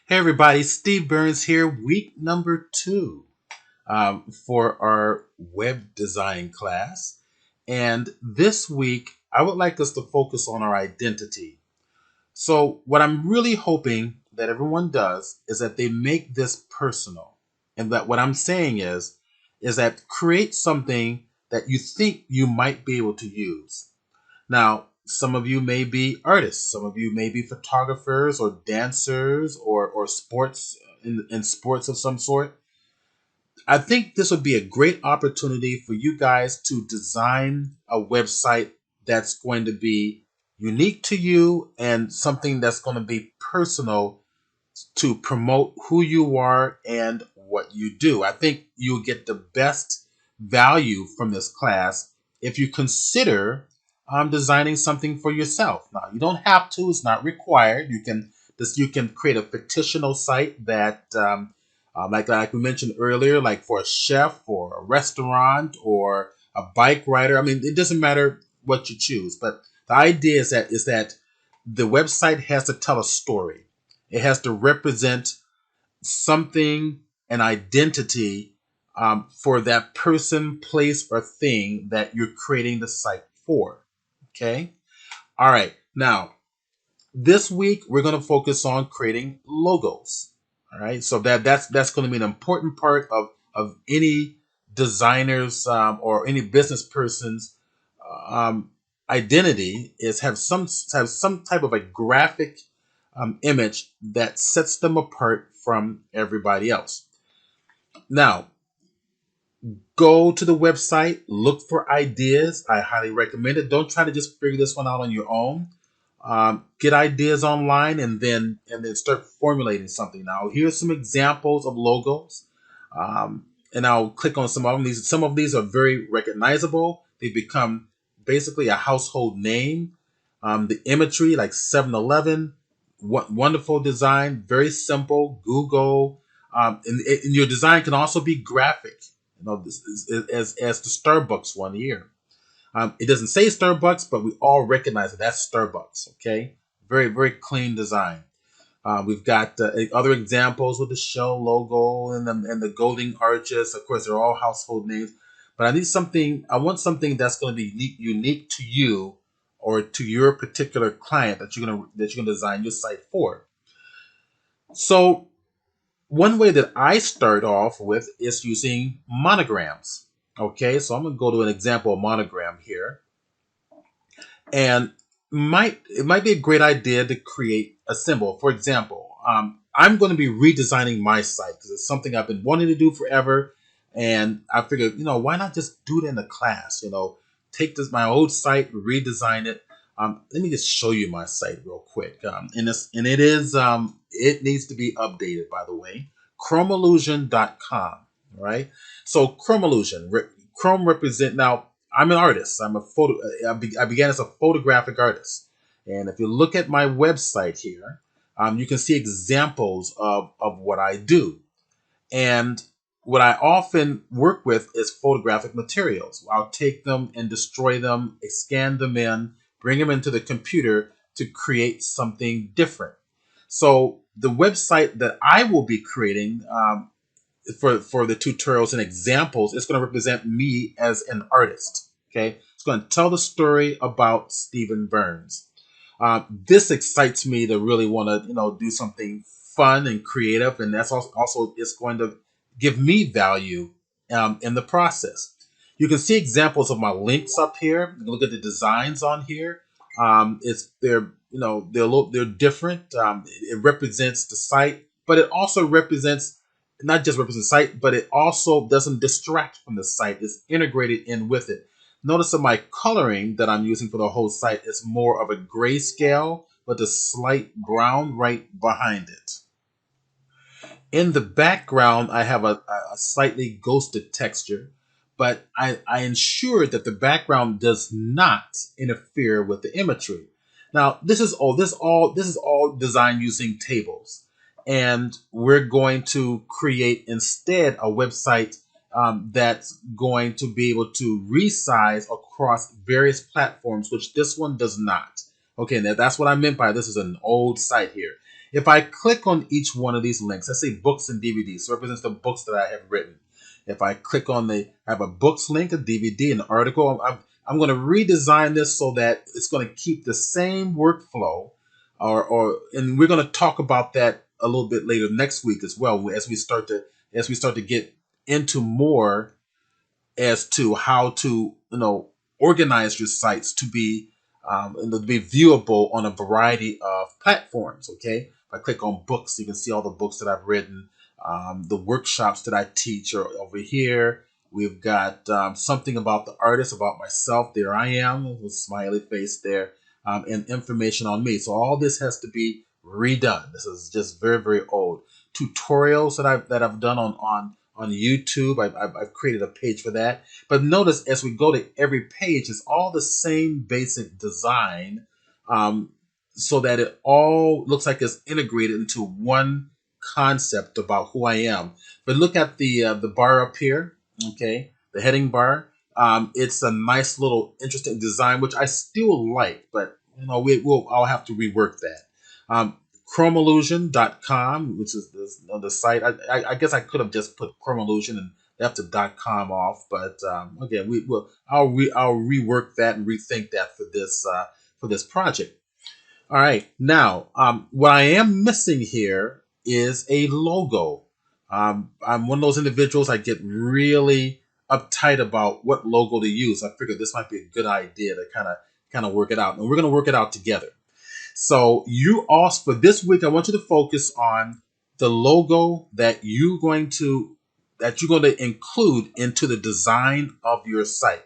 Hey everybody, Steve Burns here, week number 2 for our web design class. And this week, I would like us to focus on our identity. So, what I'm really hoping that everyone does is that they make this personal. And that what I'm saying is that create something that you think you might be able to use. Now, some of you may be artists, some of you may be photographers or dancers or sports in sports of some sort. I think this would be a great opportunity for you guys to design a website that's going to be unique to you and something that's going to be personal to promote who you are and what you do. I think you'll get the best value from this class if you consider designing something for yourself. Now, you don't have to; it's not required. You can create a fictional site that, like we mentioned earlier, like for a chef or a restaurant or a bike rider. I mean, it doesn't matter what you choose, but the idea is that the website has to tell a story. It has to represent something, an identity for that person, place, or thing that you're creating the site for. Okay. All right. Now, this week we're going to focus on creating logos. All right. So that's going to be an important part of any designer's or any business person's um, identity is have some type of a graphic image that sets them apart from everybody else. Now, go to the website, look for ideas. I highly recommend it. Don't try to just figure this one out on your own. Get ideas online and then start formulating something. Now, here's some examples of logos, and I'll click on some of them. Some of these are very recognizable. They become basically a household name. The imagery, like 7-Eleven, wonderful design, very simple. Google, and your design can also be graphic. You know, this is, as the Starbucks one here. It doesn't say Starbucks, but we all recognize that that's Starbucks. Okay, very very clean design. We've got other examples with the Shell logo and the golden arches. Of course, they're all household names. But I need something. I want something that's going to be unique to you or to your particular client that you're gonna design your site for. So one way that I start off with is using monograms. Okay, so I'm gonna go to an example of monogram here. And it might be a great idea to create a symbol. For example, I'm going to be redesigning my site because it's something I've been wanting to do forever, and I figured, why not just do it in a class? Take my old site, redesign it. Let me just show you my site real quick. It needs to be updated, by the way. Chromeillusion.com. Right. So Chrome represent now. I'm an artist. I began as a photographic artist, and if you look at my website here, you can see examples of what I do. And what I often work with is photographic materials. I'll take them and destroy them, scan them in, bring them into the computer to create something different. So the website that I will be creating for the tutorials and examples, it's going to represent me as an artist. Okay, it's going to tell the story about Stephen Burns. This excites me to really want to do something fun and creative, and that's also it's going to give me value in the process. You can see examples of my links up here. You can look at the designs on here. It's they're different. It represents the site, but it also represents not just represents the site, but it also doesn't distract from the site. It's integrated in with it. Notice that my coloring that I'm using for the whole site is more of a grayscale with a slight brown right behind it. In the background, I have a slightly ghosted texture, but I ensure that the background does not interfere with the imagery. Now, this is all designed using tables, and we're going to create instead a website that's going to be able to resize across various platforms, which this one does not. Okay, now that's what I meant by this is an old site here. If I click on each one of these links, let's say books and DVDs, so it represents the books that I have written. If I click on I have a books link, a DVD, an article, I'm going to redesign this so that it's going to keep the same workflow, and we're going to talk about that a little bit later next week as well, as we start to get into more as to how to organize your sites to be to be viewable on a variety of platforms. Okay, if I click on books, you can see all the books that I've written, the workshops that I teach are over here. We've got something about the artist, about myself. There I am with a smiley face there, and information on me. So all this has to be redone. This is just very, very old. Tutorials that I've done on YouTube. I've created a page for that. But notice as we go to every page, it's all the same basic design, so that it all looks like it's integrated into one concept about who I am. But look at the bar up here, okay, the heading bar. It's a nice little interesting design, which I still like, but I'll have to rework that. Chromeillusion.com, which is the site. I guess I could have just put Chromeillusion and left the .com off, but again, I'll rework that and rethink that for this project. All right, now what I am missing here is a logo. I'm one of those individuals. I get really uptight about what logo to use. I figured this might be a good idea to kind of work it out, and we're going to work it out together. So you also, for this week, I want you to focus on the logo that you're going to include into the design of your site.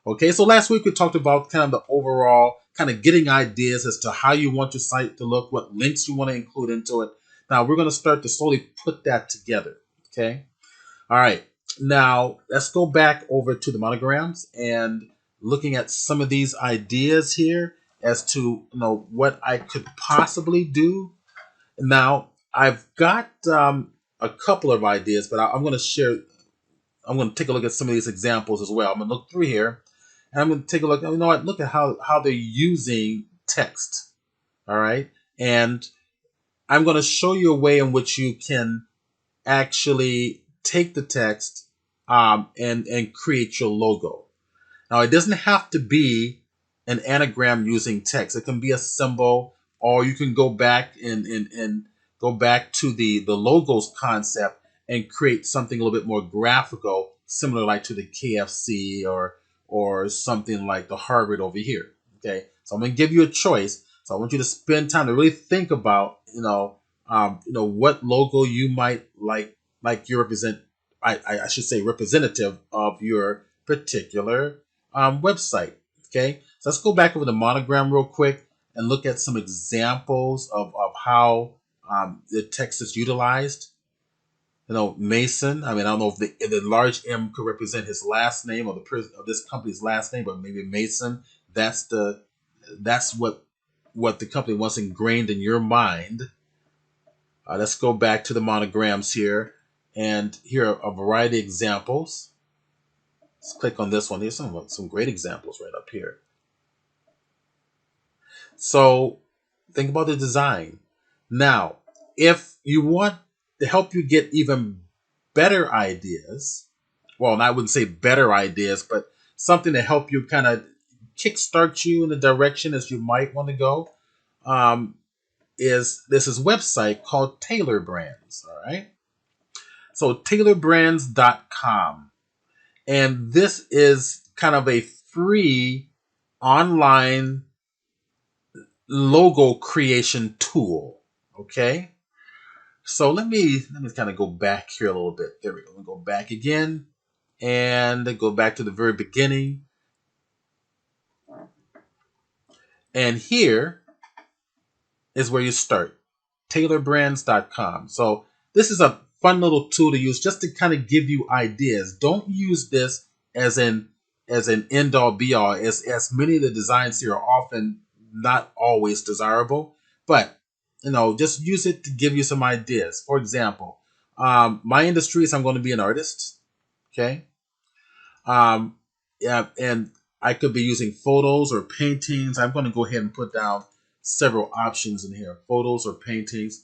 Okay, so last week we talked about kind of the overall, kind of getting ideas as to how you want your site to look, what links you want to include into it. Now we're going to start to slowly put that together. Okay, all right. Now let's go back over to the monograms and looking at some of these ideas here as to what I could possibly do. Now I've got a couple of ideas, but I'm going to share. I'm going to take a look at some of these examples as well. I'm going to look through here, and I'm going to take a look. You know what? Look at how they're using text. All right, and I'm going to show you a way in which you can actually take the text and create your logo. Now, it doesn't have to be an anagram using text. It can be a symbol, or you can go back and go back to the logos concept and create something a little bit more graphical, similar like to the KFC or something like the Harvard over here. Okay, so I'm going to give you a choice. So I want you to spend time to really think about what logo you might like your I should say representative of your particular website. Okay, so let's go back over the monogram real quick and look at some examples of how the text is utilized. Mason. I mean, I don't know if the large M could represent his last name or of this company's last name, but maybe Mason. That's what the company wants ingrained in your mind. Let's go back to the monograms here, and here are a variety of examples. Let's click on this one. Here's some great examples right up here. So think about the design. Now, if you want to help you get even better ideas, well, I wouldn't say better ideas, but something to help you kind of kickstart you in the direction as you might want to go, is this website called Taylor Brands. All right. So taylorbrands.com. And this is kind of a free online logo creation tool. Okay. So let me kind of go back here a little bit. There we go. We'll go back again and go back to the very beginning. And here is where you start. taylorbrands.com. So this is a fun little tool to use just to kind of give you ideas. Don't use this as an end all be all, as many of the designs here are often not always desirable, but just use it to give you some ideas. For example, my industry is I'm going to be an artist. Okay. Yeah, and I could be using photos or paintings. I'm going to go ahead and put down several options in here, photos or paintings.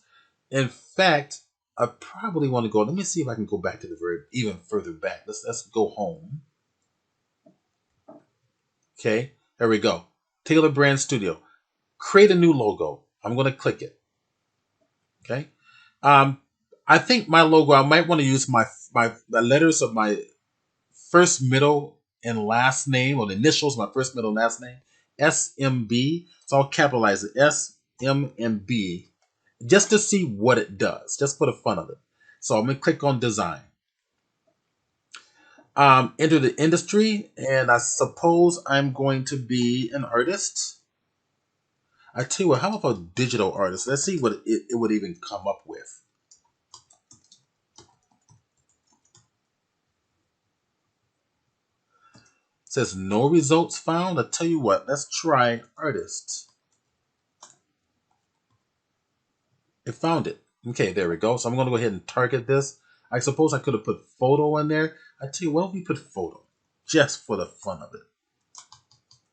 In fact, I probably want to go. Let me see if I can go back to the very even further back. Let's go home. Okay, there we go. Taylor Brand Studio. Create a new logo. I'm going to click it. Okay. Um, I think my logo. I might want to use my the letters of my first, middle, and last name, or the initials, my first, middle, and last name, SMB. So I'll capitalize it, SMB, just to see what it does, just for the fun of it. So I'm going to click on design. Enter the industry, and I suppose I'm going to be an artist. I tell you what, how about a digital artist? Let's see what it would even come up with. It says no results found. I tell you what, let's try artist. It found it. Okay, there we go. So I'm going to go ahead and target this. I suppose I could have put photo in there. I tell you, what if we put photo? Just for the fun of it.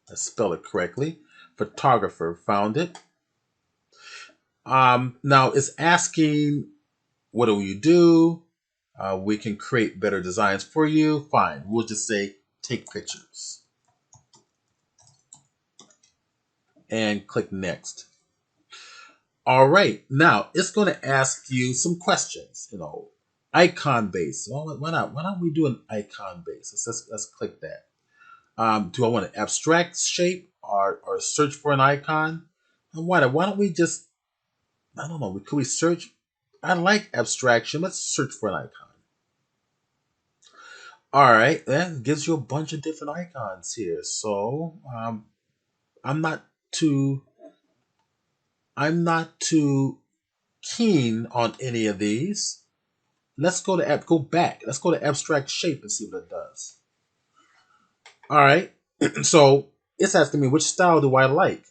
Let's spell it correctly. Photographer found it. Now it's asking, what do you do? We can create better designs for you. Fine. We'll just say, take pictures. And click next. All right. Now it's going to ask you some questions. Icon base. Well, why not? Why don't we do an icon base? Let's click that. Do I want an abstract shape or search for an icon? And why don't we just, I don't know, could we search? I like abstraction. Let's search for an icon. All right, that gives you a bunch of different icons here. So I'm not too I'm not too keen on any of these. Let's go back. Let's go to abstract shape and see what it does. All right. So it's asking me, which style do I like?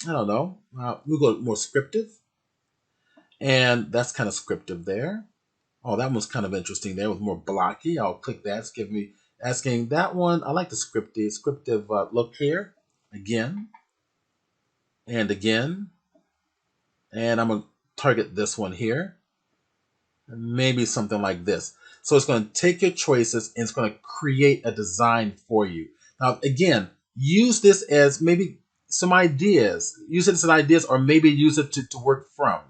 I don't know. We'll go more scriptive. And that's kind of scriptive there. Oh, that one's kind of interesting there with more blocky. I'll click that. It's giving me asking that one. I like the scriptive look here. Again. And again. And I'm going to target this one here. Maybe something like this. So it's going to take your choices and it's going to create a design for you. Now, again, use this as maybe some ideas. Use it as ideas, or maybe use it to work from,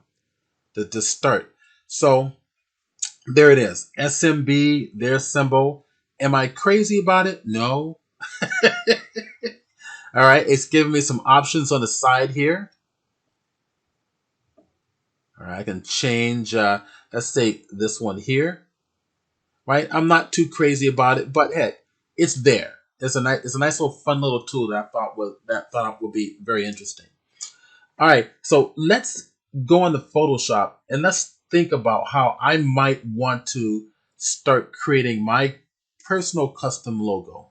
to start. So there it is. SMB, their symbol. Am I crazy about it? No. All right. It's giving me some options on the side here. All right. I can change, let's say this one here. Right. I'm not too crazy about it, but heck, it's there. It's a nice little fun little tool that I thought would be very interesting. All right. So let's go into Photoshop and let's think about how I might want to start creating my personal custom logo.